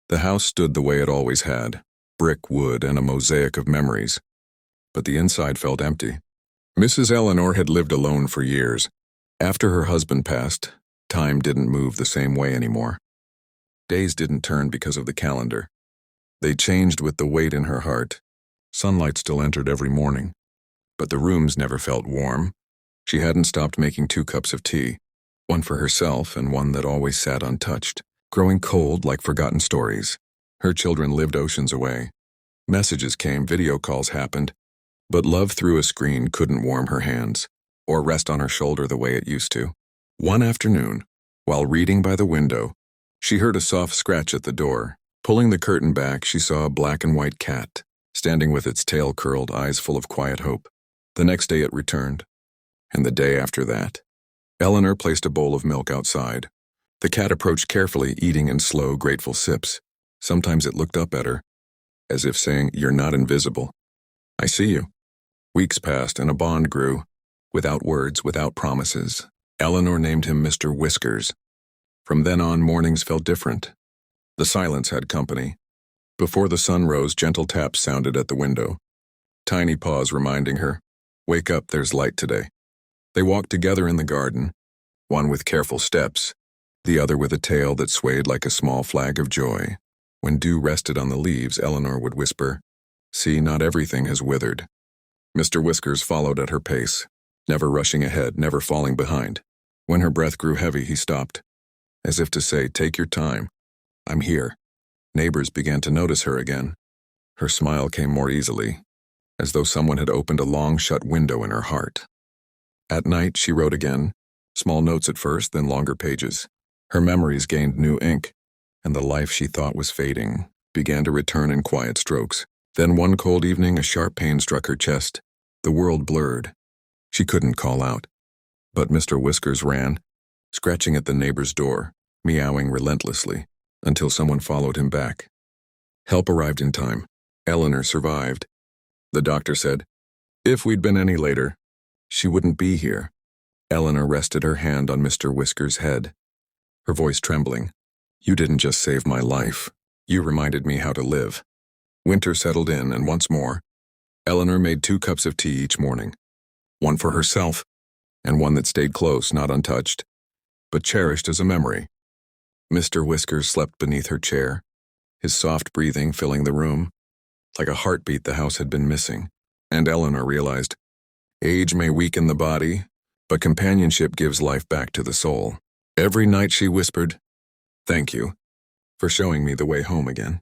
The house stood the way it always had, brick, wood, and a mosaic of memories. But the inside felt empty. Mrs. Eleanor had lived alone for years. After her husband passed, time didn't move the same way anymore. Days didn't turn because of the calendar. They changed with the weight in her heart. Sunlight still entered every morning, but the rooms never felt warm. She hadn't stopped making 2 cups of tea, one for herself and one that always sat untouched, growing cold like forgotten stories. Her children lived oceans away. Messages came, video calls happened, but love through a screen couldn't warm her hands or rest on her shoulder the way it used to. One afternoon, while reading by the window, she heard a soft scratch at the door. Pulling the curtain back, she saw a black and white cat, standing with its tail curled, eyes full of quiet hope. The next day it returned, and the day after that. Eleanor placed a bowl of milk outside. The cat approached carefully, eating in slow, grateful sips. Sometimes it looked up at her, as if saying, "You're not invisible. I see you." Weeks passed, and a bond grew. Without words, without promises, Eleanor named him Mr. Whiskers. From then on, mornings felt different. The silence had company. Before the sun rose, gentle taps sounded at the window. Tiny paws reminding her, "Wake up, there's light today." They walked together in the garden, one with careful steps, the other with a tail that swayed like a small flag of joy. When dew rested on the leaves, Eleanor would whisper, "See, not everything has withered." Mr. Whiskers followed at her pace, never rushing ahead, never falling behind. When her breath grew heavy, he stopped, as if to say, "Take your time. I'm here." Neighbors began to notice her again. Her smile came more easily, as though someone had opened a long-shut window in her heart. At night, she wrote again, small notes at first, then longer pages. Her memories gained new ink, and the life she thought was fading began to return in quiet strokes. Then one cold evening, a sharp pain struck her chest. The world blurred. She couldn't call out. But Mr. Whiskers ran, scratching at the neighbor's door, meowing relentlessly, until someone followed him back. Help arrived in time. Eleanor survived. The doctor said, if we'd been any later, she wouldn't be here. Eleanor rested her hand on Mr. Whiskers' head, her voice trembling. You didn't just save my life. You reminded me how to live. Winter settled in, and once more, Eleanor made 2 cups of tea each morning, one for herself, and one that stayed close, not untouched, but cherished as a memory. Mr. Whiskers slept beneath her chair, his soft breathing filling the room, like a heartbeat the house had been missing. And Eleanor realized, age may weaken the body, but companionship gives life back to the soul. Every night she whispered, "Thank you for showing me the way home again."